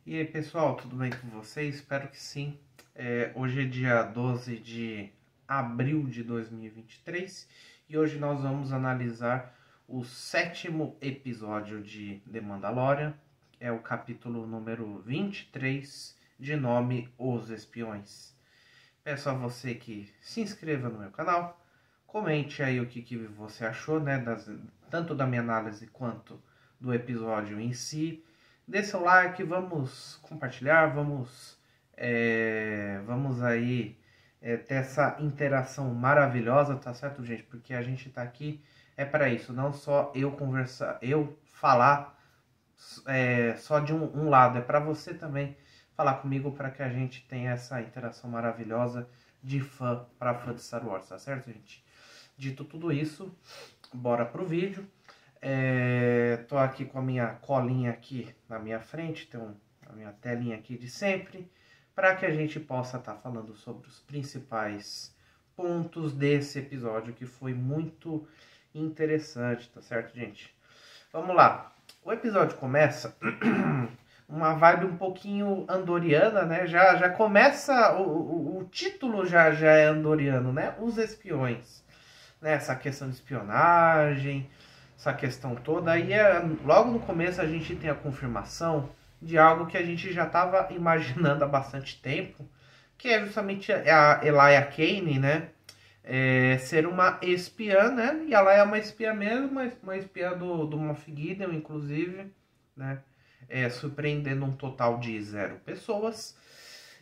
E aí pessoal, tudo bem com vocês? Espero que sim. Hoje é dia 12 de abril de 2023 e hoje nós vamos analisar o sétimo episódio de The Mandalorian. É o capítulo número 23, de nome Os Espiões. Peço a você que se inscreva no meu canal, comente aí o que você achou, né, tanto da minha análise quanto do episódio em si. Dê seu like, vamos compartilhar, vamos aí ter essa interação maravilhosa, tá certo, gente? Porque a gente tá aqui para isso, não só eu conversar, eu falar só de um lado, é para você também falar comigo para que a gente tenha essa interação maravilhosa de fã para fã de Star Wars, tá certo, gente? Dito tudo isso, bora pro vídeo. Tô aqui com a minha colinha aqui na minha frente, tem a minha telinha aqui de sempre, para que a gente possa estar falando sobre os principais pontos desse episódio, que foi muito interessante, tá certo, gente? Vamos lá. O episódio começa uma vibe um pouquinho andoriana, né? Já começa, o título já é andoriano, né? Os espiões, né? Essa questão de espionagem, essa questão toda. Aí, logo no começo, a gente tem a confirmação de algo que a gente já estava imaginando há bastante tempo, que é justamente a Elia Kane, né? Ser uma espiã, né? E ela é uma espiã mesmo, uma espiã do Moff Gideon, inclusive, né? Surpreendendo um total de 0 pessoas.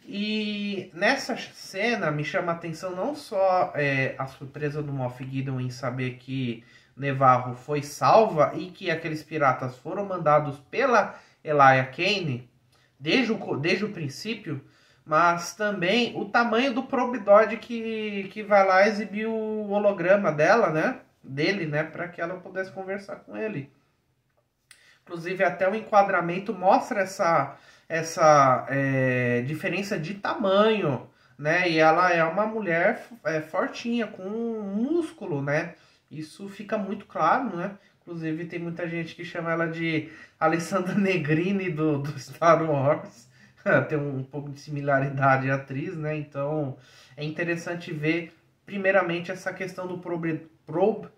E nessa cena me chama a atenção não só a surpresa do Moff Gideon em saber que Nevarro foi salva e que aqueles piratas foram mandados pela Elia Kane desde o princípio, mas também o tamanho do probidode que vai lá exibir o holograma dela, né? Dele, né? Para que ela pudesse conversar com ele. Inclusive, até o enquadramento mostra essa diferença de tamanho, né? E ela é uma mulher fortinha, com músculo, né? Isso fica muito claro, né? Inclusive, tem muita gente que chama ela de Alessandra Negrini do Star Wars. Tem um pouco de similaridade à atriz, né? Então, é interessante ver, primeiramente, essa questão do probe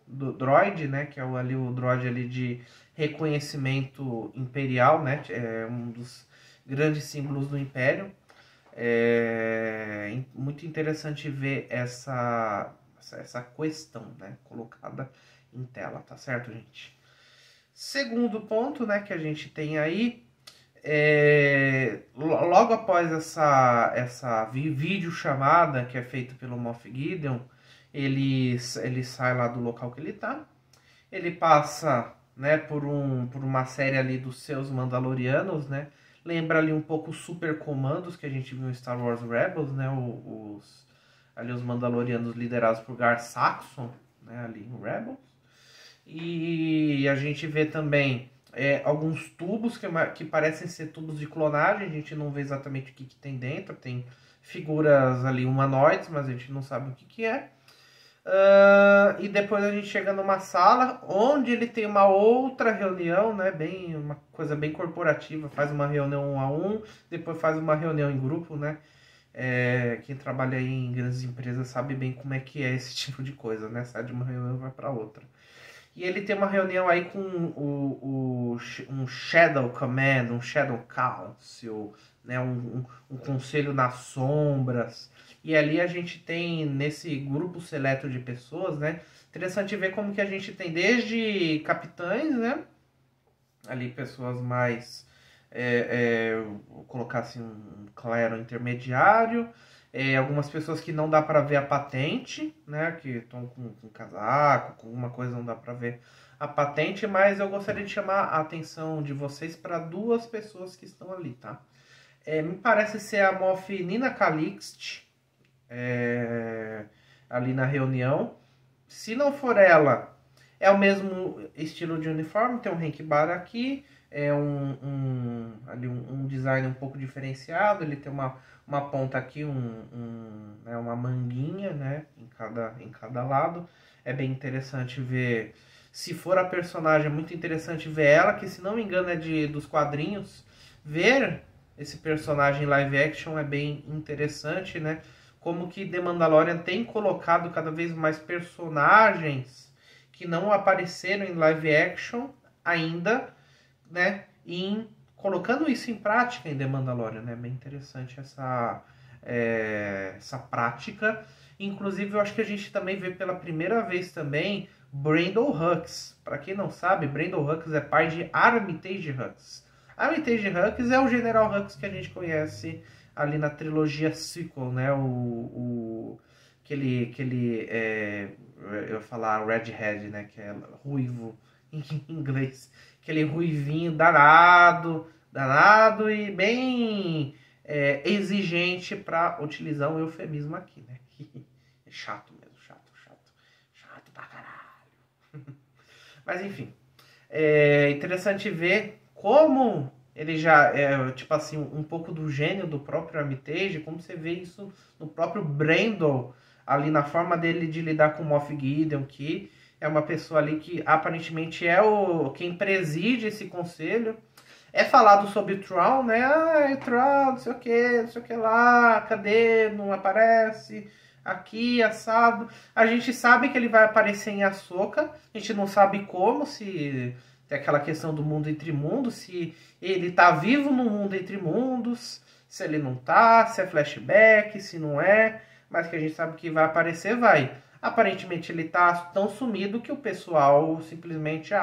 do droid, né? Que é o droid ali de reconhecimento imperial, né? É um dos grandes símbolos do Império. É muito interessante ver essa questão, né? Colocada em tela, tá certo, gente? Segundo ponto, né? Que a gente tem aí. Logo após essa videochamada que é feita pelo Moff Gideon, ele sai lá do local que ele tá. Ele passa, né, por uma série ali dos seus Mandalorianos, né? Lembra ali um pouco os Super Comandos que a gente viu em Star Wars Rebels, né? Os Mandalorianos liderados por Gar Saxon, né? Ali em Rebels. E a gente vê também alguns tubos que parecem ser tubos de clonagem. A gente não vê exatamente o que tem dentro. Tem figuras ali humanoides, mas a gente não sabe o que é. E depois a gente chega numa sala onde ele tem uma outra reunião, né? Uma coisa bem corporativa. Faz uma reunião 1 a 1, depois faz uma reunião em grupo, né? Quem trabalha aí em grandes empresas sabe bem como é que é esse tipo de coisa, né? Sai de uma reunião e vai para outra. E ele tem uma reunião aí com um Shadow Command, um Shadow Council, né? um conselho nas sombras. E ali a gente tem, nesse grupo seleto de pessoas, né? Interessante ver como que a gente tem desde capitães, né? Ali pessoas mais, vou colocar assim, um clero intermediário. Algumas pessoas que não dá para ver a patente, né? Que estão com casaco, com alguma coisa não dá para ver a patente, mas eu gostaria de chamar a atenção de vocês para 2 pessoas que estão ali, tá? Me parece ser a Moff Nina Calixte, ali na reunião. Se não for ela, é o mesmo estilo de uniforme, tem um Hank Bar aqui, ali um design um pouco diferenciado, ele tem uma ponta aqui, uma manguinha, né, em cada lado. É bem interessante ver, se for a personagem, é muito interessante ver ela, que se não me engano é dos quadrinhos, ver esse personagem live action é bem interessante, né? Como que The Mandalorian tem colocado cada vez mais personagens que não apareceram em live action ainda, né? Colocando isso em prática em The Mandalorian, né? Bem interessante essa prática. Inclusive, eu acho que a gente também vê pela primeira vez também Brandon Hux. Para quem não sabe, Brandon Hux é pai de Armitage Hux. Armitage Hux é o General Hux que a gente conhece ali na trilogia sequel, né? Eu ia falar Redhead, né? Que é ruivo em inglês. Aquele ruivinho danado e bem exigente para utilizar um eufemismo aqui, né? É chato mesmo, chato pra caralho. Mas enfim, é interessante ver como ele já é, tipo assim, um pouco do gênio do próprio Armitage, como você vê isso no próprio Brandon, ali na forma dele de lidar com o Moff Gideon, que é uma pessoa ali que aparentemente é quem preside esse conselho. É falado sobre o Thrawn, né? Ah, Thrawn, não sei o que lá, cadê? Não aparece. Aqui, assado. A gente sabe que ele vai aparecer em Ahsoka. A gente não sabe como, se tem aquela questão do mundo entre mundos, se ele tá vivo no mundo entre mundos, se ele não tá, se é flashback, se não é. Mas que a gente sabe que vai aparecer, vai. Aparentemente ele tá tão sumido que o pessoal simplesmente,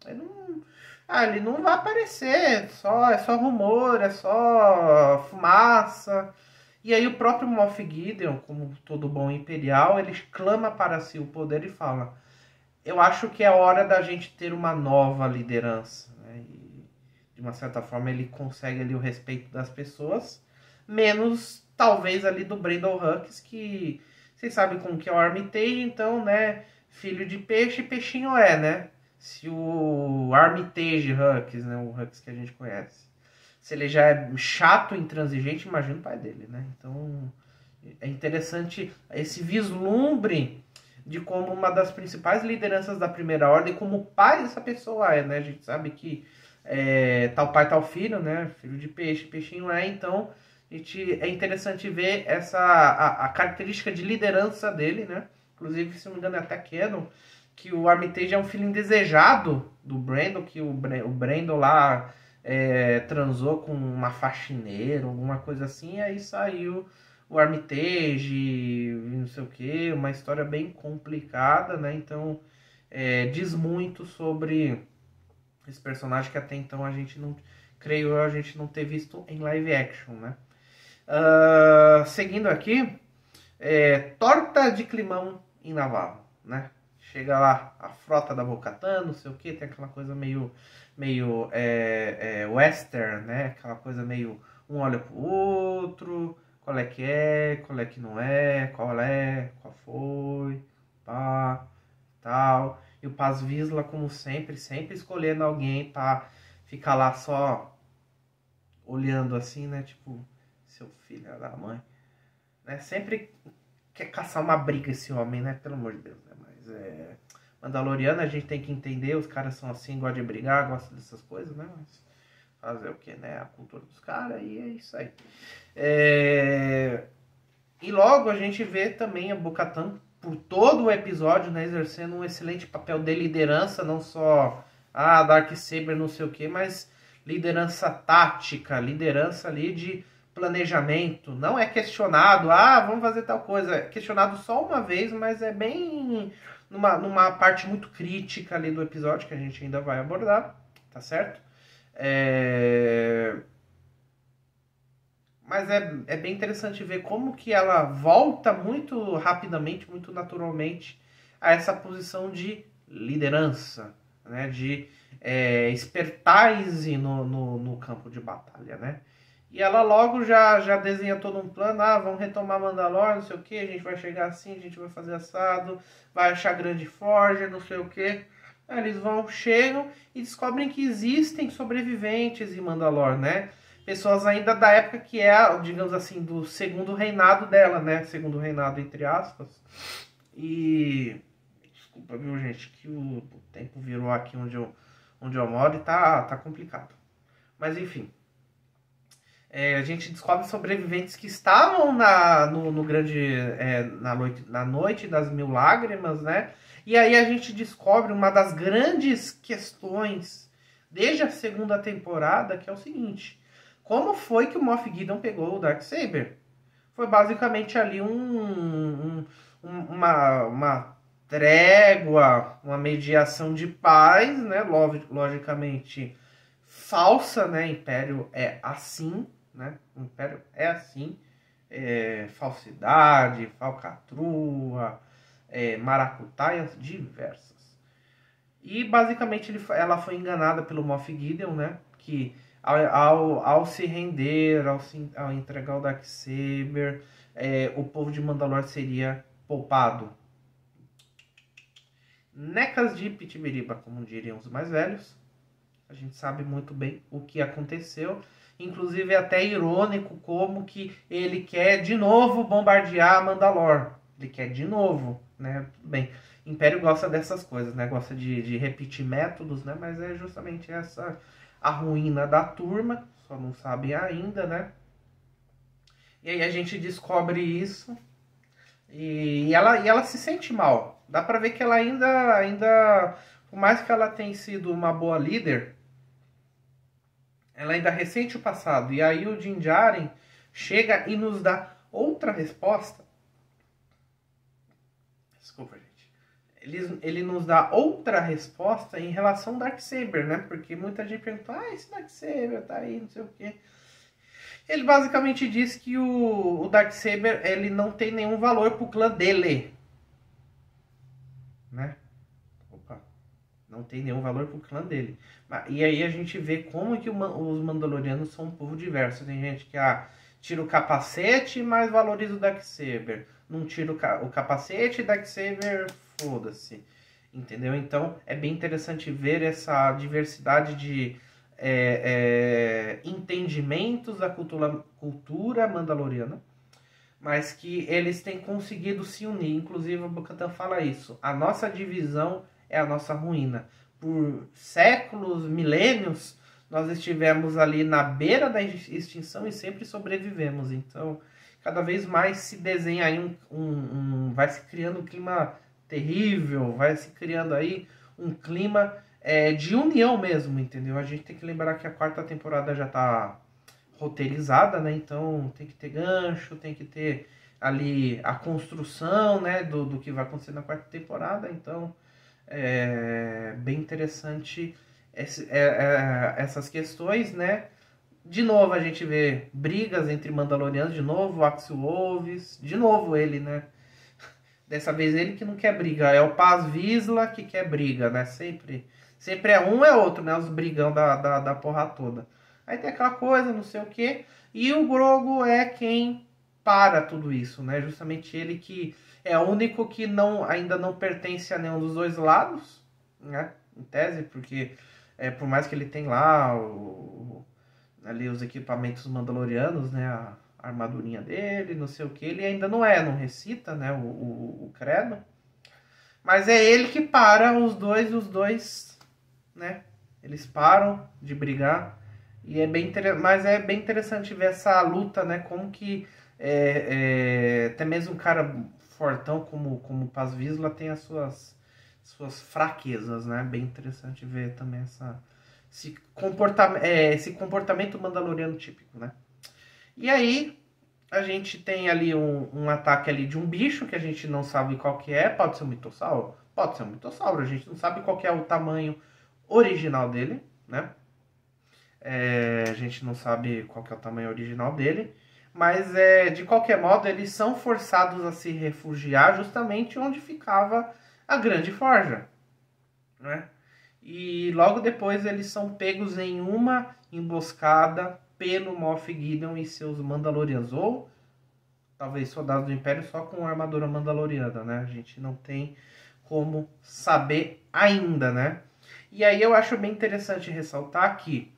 ele não vai aparecer, é só rumor, é só fumaça. E aí o próprio Moff Gideon, como todo bom imperial, ele clama para si o poder e fala: eu acho que é hora da gente ter uma nova liderança, né? E, de uma certa forma ele consegue ali o respeito das pessoas, menos talvez ali do Brandon Hux, que vocês sabem como que é o Armitage, então, né, filho de peixe, peixinho é, né? Se o Armitage Hux, né, o Hux que a gente conhece, se ele já é chato, intransigente, imagina o pai dele, né? Então é interessante esse vislumbre de como uma das principais lideranças da Primeira Ordem, como o pai dessa pessoa é, né? A gente sabe que tal pai, tal filho, né? Filho de peixe, peixinho é, então é interessante ver a característica de liderança dele, né? Inclusive, se não me engano, é até canon, que o Armitage é um filho indesejado do Brandon, que o Brandon lá transou com uma faxineira, alguma coisa assim, e aí saiu o Armitage, não sei o que, uma história bem complicada, né? Então, diz muito sobre esse personagem que até então a gente não, creio eu, a gente não ter visto em live action, né? Seguindo aqui, torta de climão em Navarro, né? Chega lá a frota da Bo-Katan, não sei o que, tem aquela coisa meio western, né? Aquela coisa meio um olha pro outro, qual é que não é, qual foi, pá, tal. E o Paz Vizsla, como sempre, sempre escolhendo alguém pra ficar lá só olhando assim, né? Tipo, seu filho da mãe, né? Sempre quer caçar uma briga esse homem, né? Pelo amor de Deus, né? Mas Mandaloriano, a gente tem que entender, os caras são assim, gostam de brigar, gostam dessas coisas, né? Mas fazer o que, né? A cultura dos caras e é isso aí. E logo a gente vê também a Bo-Katan por todo o episódio, né? Exercendo um excelente papel de liderança, não só Darksaber, não sei o que, mas liderança tática, liderança ali de planejamento. Não é questionado, vamos fazer tal coisa. É questionado só uma vez, mas é bem numa parte muito crítica ali do episódio que a gente ainda vai abordar, tá certo? Mas é bem interessante ver como que ela volta muito rapidamente, muito naturalmente a essa posição de liderança, né? De expertise no campo de batalha, né? E ela logo já desenha todo um plano, vamos retomar Mandalore, não sei o que, a gente vai chegar assim, a gente vai fazer assado, vai achar grande forja, não sei o que. Aí eles chegam e descobrem que existem sobreviventes em Mandalore, né? Pessoas ainda da época que digamos assim, do segundo reinado dela, né? Segundo reinado, entre aspas. E desculpa, viu, gente, que o tempo virou aqui onde eu moro e tá complicado. Mas enfim. A gente descobre sobreviventes que estavam no grande na noite das mil lágrimas, né? E aí a gente descobre uma das grandes questões desde a segunda temporada, que é o seguinte: como foi que o Moff Gideon pegou o Darksaber? Foi basicamente ali uma trégua, uma mediação de paz, né? Logicamente falsa, né? Império é assim, né? O Império é assim. Falsidade, falcatrua, maracutaias diversas. E basicamente ela foi enganada pelo Moff Gideon, né? Que ao se render, ao entregar o Darksaber, o povo de Mandalor seria poupado. Necas de Pitibiriba, como diriam os mais velhos. A gente sabe muito bem o que aconteceu. Inclusive é até irônico como que ele quer de novo bombardear Mandalor. Ele quer de novo, né? Tudo bem. O Império gosta dessas coisas, né? Gosta de repetir métodos, né? Mas é justamente essa a ruína da turma. Só não sabem ainda, né? E aí a gente descobre isso. E ela se sente mal. Dá pra ver que ela ainda, por mais que ela tenha sido uma boa líder, ela ainda ressente o passado. E aí o Din Djarin chega e nos dá outra resposta. Desculpa, gente. Ele nos dá outra resposta em relação ao Darksaber, né? Porque muita gente pergunta, esse Darksaber tá aí, não sei o quê. Ele basicamente diz que o Darksaber, ele não tem nenhum valor pro clã dele. Né? Opa. Não tem nenhum valor pro clã dele. E aí a gente vê como que os Mandalorianos são um povo diverso. Tem gente que tira o capacete, mas valoriza o Darksaber. Não tira o capacete, Darksaber, foda-se. Entendeu? Então é bem interessante ver essa diversidade de entendimentos da cultura mandaloriana, mas que eles têm conseguido se unir. Inclusive o Bo-Katan fala isso. A nossa divisão é a nossa ruína. Por séculos, milênios, nós estivemos ali na beira da extinção e sempre sobrevivemos. Então, cada vez mais se desenha aí vai se criando um clima terrível, vai se criando aí um clima de união mesmo, entendeu? A gente tem que lembrar que a quarta temporada já está roteirizada, né? Então tem que ter gancho, tem que ter ali a construção, né, do que vai acontecer na quarta temporada. Então é bem interessante essas questões, né? De novo a gente vê brigas entre Mandalorianos, de novo Axel Wolves, de novo ele, né? Dessa vez ele que não quer briga, é o Paz Vizsla que quer briga, né? Sempre é um é outro, né? Os brigão da porra toda. Aí tem aquela coisa, não sei o que. E o Grogu é quem para tudo isso, né? Justamente ele que é o único que ainda não pertence a nenhum dos dois lados, né? Em tese, porque por mais que ele tem lá ali os equipamentos mandalorianos, né? A armadurinha dele, não sei o que, ele ainda não recita, né? O credo. Mas é ele que para os dois, né? Eles param de brigar. E mas é bem interessante ver essa luta, né? Como que até mesmo um cara fortão como o Paz Vizsla tem as suas fraquezas, né? Bem interessante ver também esse comportamento mandaloriano típico, né? E aí a gente tem ali um ataque ali de um bicho que a gente não sabe qual que é. Pode ser um mitossauro? Pode ser um mitossauro. A gente não sabe qual que é o tamanho original dele, né? A gente não sabe qual que é o tamanho original dele, mas de qualquer modo eles são forçados a se refugiar justamente onde ficava a Grande Forja, né? E logo depois eles são pegos em uma emboscada pelo Moff Gideon e seus Mandalorianos, ou talvez soldados do Império só com armadura mandaloriana, né? A gente não tem como saber ainda, né? E aí eu acho bem interessante ressaltar que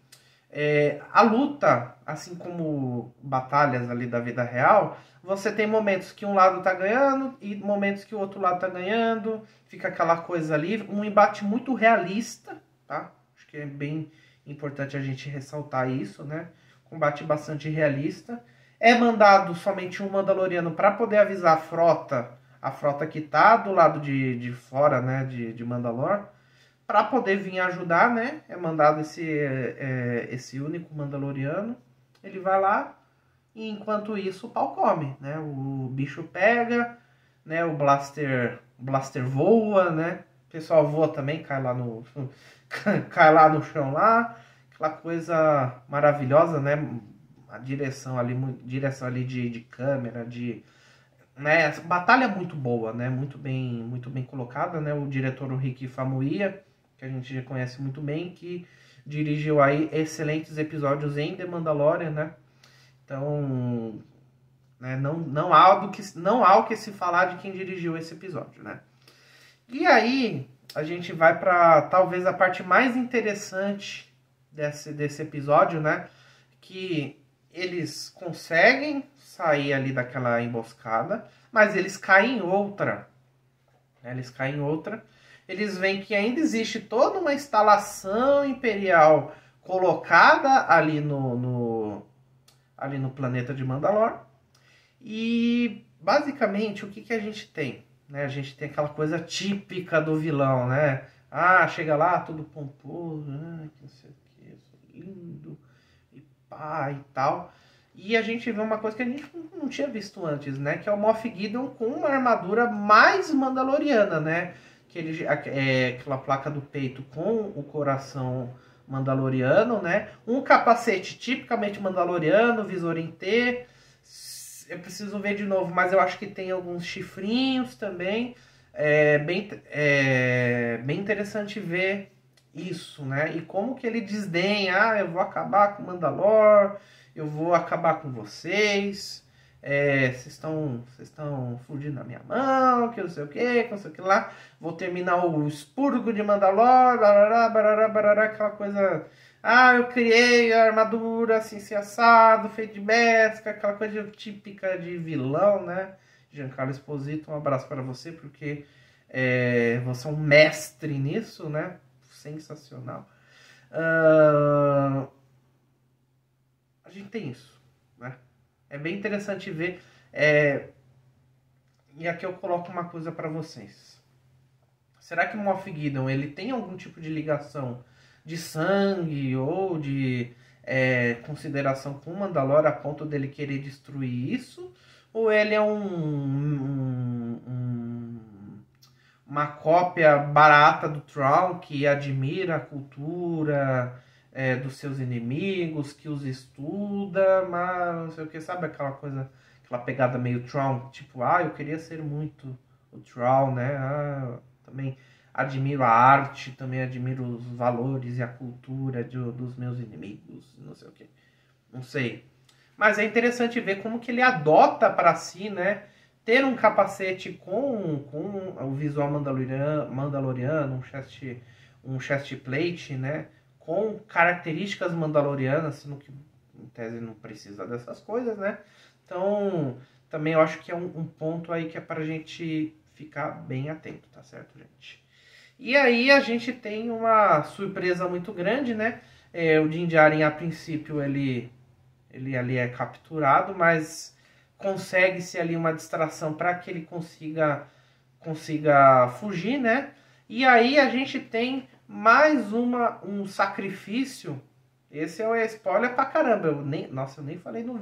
a luta, assim como batalhas ali da vida real, você tem momentos que um lado tá ganhando e momentos que o outro lado tá ganhando, fica aquela coisa ali, um embate muito realista, tá? Acho que é bem importante a gente ressaltar isso, né? Combate bastante realista. É mandado somente um Mandaloriano para poder avisar a frota que tá do lado de fora, né, de Mandalor, para poder vir ajudar, né? É mandado esse único Mandaloriano. Ele vai lá e enquanto isso o pau come, né? O bicho pega, né? O blaster voa, né? O pessoal voa também, cai lá no cai lá no chão lá, aquela coisa maravilhosa, né? A direção ali de câmera, né? Batalha muito boa, né? Muito bem colocada, né? O diretor, o Rick Famuyiwa, que a gente já conhece muito bem, que dirigiu aí excelentes episódios em The Mandalorian, né? Então, né? Não há o que se falar de quem dirigiu esse episódio, né? E aí a gente vai para talvez a parte mais interessante desse episódio, né? Que eles conseguem sair ali daquela emboscada, mas eles caem em outra. Né? Eles caem em outra. Eles veem que ainda existe toda uma instalação imperial colocada ali ali no planeta de Mandalor. E basicamente o que a gente tem? Né? A gente tem aquela coisa típica do vilão, né? Ah, chega lá, todo pomposo, que não sei o que, lindo, e pá, e tal. E a gente vê uma coisa que a gente não tinha visto antes, né? Que é o Moff Gideon com uma armadura mais mandaloriana, né? Que ele, aquela placa do peito com o coração mandaloriano, né? Um capacete tipicamente mandaloriano, visor em T. Eu preciso ver de novo, mas eu acho que tem alguns chifrinhos também. Bem interessante ver isso, né? E como que ele desdenha, eu vou acabar com o Mandalor, eu vou acabar com vocês, vocês estão fugindo na minha mão, que não sei o que não sei o que lá, vou terminar o expurgo de Mandalor, barará, barará, barará, aquela coisa... Ah, eu criei a armadura assim, se assado, feito de mesca, aquela coisa típica de vilão, né? Giancarlo Esposito, um abraço para você, porque você é um mestre nisso, né? Sensacional. A gente tem isso, né? É bem interessante ver. E aqui eu coloco uma coisa para vocês. Será que o Moff Gideon ele tem algum tipo de ligação de sangue ou de consideração com o Mandalor a ponto dele querer destruir isso? Ou ele é uma cópia barata do Thrawn que admira a cultura dos seus inimigos, que os estuda, mas não sei o que, sabe aquela coisa, aquela pegada meio Thrawn, tipo, eu queria ser muito o Thrawn, né? Também admiro a arte, também admiro os valores e a cultura dos meus inimigos, não sei o que. Não sei. Mas é interessante ver como que ele adota para si, né? Ter um capacete com o visual mandaloriano, um chest plate, né? Com características mandalorianas, sendo que em tese não precisa dessas coisas, né? Então, também eu acho que é um ponto aí que é pra gente ficar bem atento, tá certo, gente? E aí a gente tem uma surpresa muito grande, né? O Din Djarin, a princípio, ele ali é capturado, mas consegue-se ali uma distração para que ele consiga fugir, né? E aí a gente tem mais um sacrifício. Esse é o spoiler pra caramba. Eu nem falei no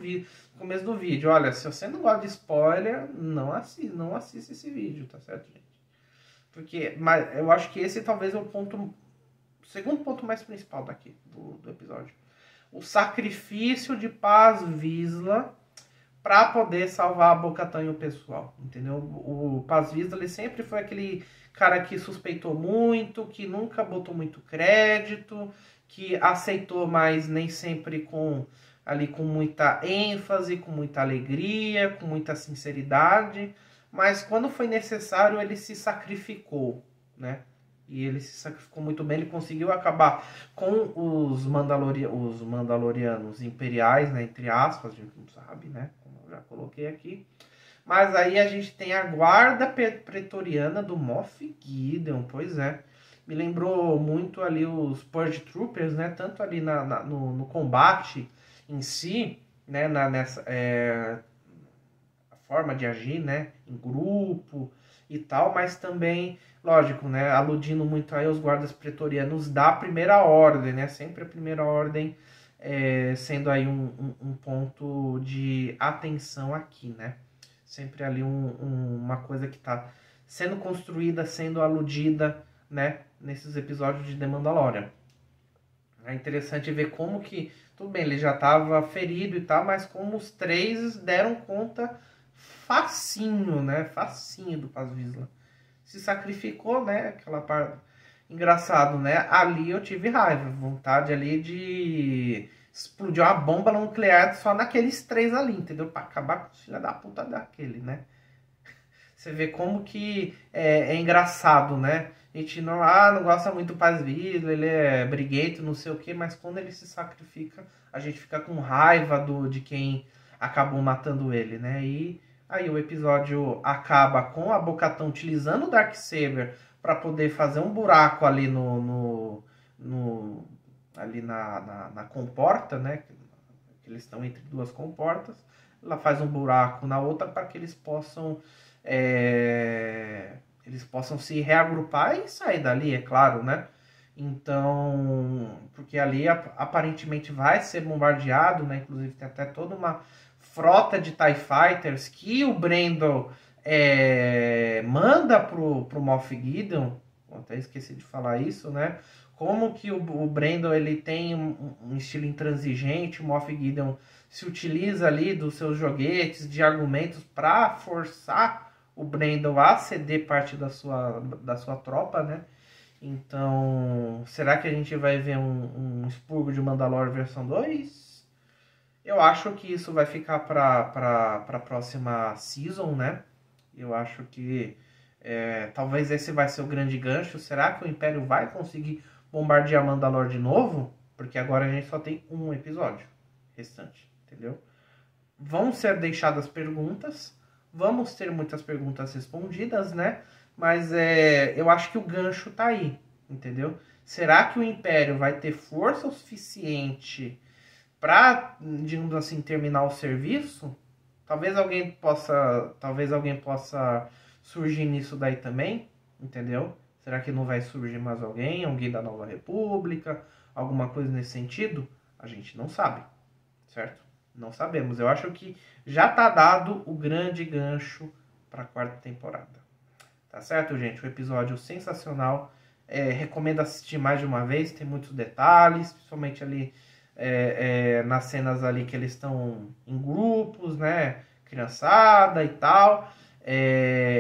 começo do vídeo. Olha, se você não gosta de spoiler, não assista esse vídeo, tá certo, gente? Mas eu acho que esse talvez é o segundo ponto mais principal daqui do episódio. O sacrifício de Paz Vizsla para poder salvar a Bo-Katan e o pessoal, entendeu? O Paz Vizsla, ele sempre foi aquele cara que suspeitou muito, que nunca botou muito crédito, que aceitou, mas nem sempre com muita ênfase, com muita alegria, com muita sinceridade, mas quando foi necessário ele se sacrificou, né? E ele se sacrificou muito bem, ele conseguiu acabar com os Mandalorianos imperiais, né, entre aspas, a gente não sabe, né, como eu já coloquei aqui. Mas aí a gente tem a guarda pretoriana do Moff Gideon, pois é. Me lembrou muito ali os Purge Troopers, né, tanto ali no combate em si, né, a forma de agir, né, em grupo e tal, mas também, lógico, né, aludindo muito aí aos guardas pretorianos da primeira ordem, né, sempre a primeira ordem sendo aí um ponto de atenção aqui, né, sempre ali uma coisa que está sendo construída, sendo aludida, né, nesses episódios de The Mandalorian. É interessante ver como que, tudo bem, ele já estava ferido e tal, mas como os três deram conta facinho, né? Facinho do Paz Vizsla. Se sacrificou, né? Aquela parte. Engraçado, né? Ali eu tive raiva, vontade ali de explodir uma bomba nuclear só naqueles três ali, entendeu? Pra acabar com os filha da puta daquele, né? Você vê como que é engraçado, né? A gente não gosta muito do Paz Vizsla, ele é briguento, não sei o que, mas quando ele se sacrifica, a gente fica com raiva de quem acabou matando ele, né? E aí o episódio acaba com a Bo-Katan utilizando o Darksaber para poder fazer um buraco ali ali na comporta, né? Eles estão entre duas comportas. Ela faz um buraco na outra para que eles possam se reagrupar e sair dali, é claro, né? Então, porque ali aparentemente vai ser bombardeado, né? Inclusive tem até toda uma frota de TIE Fighters que o Brandon manda pro Moff Gideon. Eu até esqueci de falar isso, né? Como que o Brandon ele tem um estilo intransigente, o Moff Gideon se utiliza ali dos seus joguetes, de argumentos para forçar o Brandon a ceder parte da sua tropa, né? Então, será que a gente vai ver um expurgo de Mandalore versão 2? Eu acho que isso vai ficar para a próxima season, né? Eu acho que talvez esse vai ser o grande gancho. Será que o Império vai conseguir bombardear Mandalore de novo? Porque agora a gente só tem um episódio restante, entendeu? Vão ser deixadas perguntas, vamos ter muitas perguntas respondidas, né? Mas eu acho que o gancho tá aí, entendeu? Será que o Império vai ter força o suficiente para, digamos assim, terminar o serviço? Talvez alguém possa surgir nisso daí também, entendeu? Será que não vai surgir mais alguém da Nova República, alguma coisa nesse sentido? A gente não sabe, certo? Não sabemos. Eu acho que já tá dado o grande gancho para a quarta temporada. Tá certo, gente? Um episódio sensacional. Recomendo assistir mais de uma vez. Tem muitos detalhes, principalmente ali nas cenas ali que eles estão em grupos, né? Criançada e tal.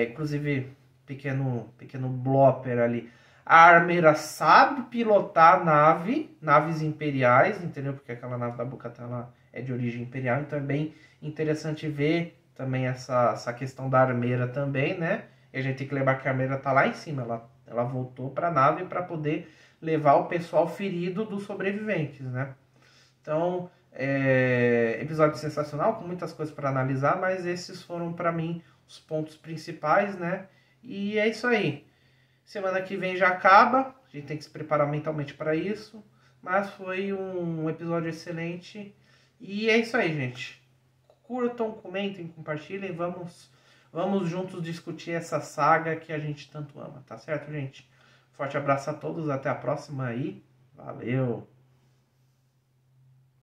Inclusive, pequeno blooper ali. A Armeira sabe pilotar naves imperiais, entendeu? Porque aquela nave da Bo-Katan ela é de origem imperial, então é bem interessante ver também essa questão da armeira também, né? E a gente tem que lembrar que a armeira tá lá em cima, ela voltou para a nave para poder levar o pessoal ferido dos sobreviventes, né? Então, episódio sensacional, com muitas coisas para analisar, mas esses foram para mim os pontos principais, né? E é isso aí. Semana que vem já acaba, a gente tem que se preparar mentalmente para isso, mas foi um episódio excelente. E é isso aí, gente. Curtam, comentem, compartilhem. Vamos juntos discutir essa saga que a gente tanto ama, tá certo, gente? Forte abraço a todos, até a próxima aí. Valeu!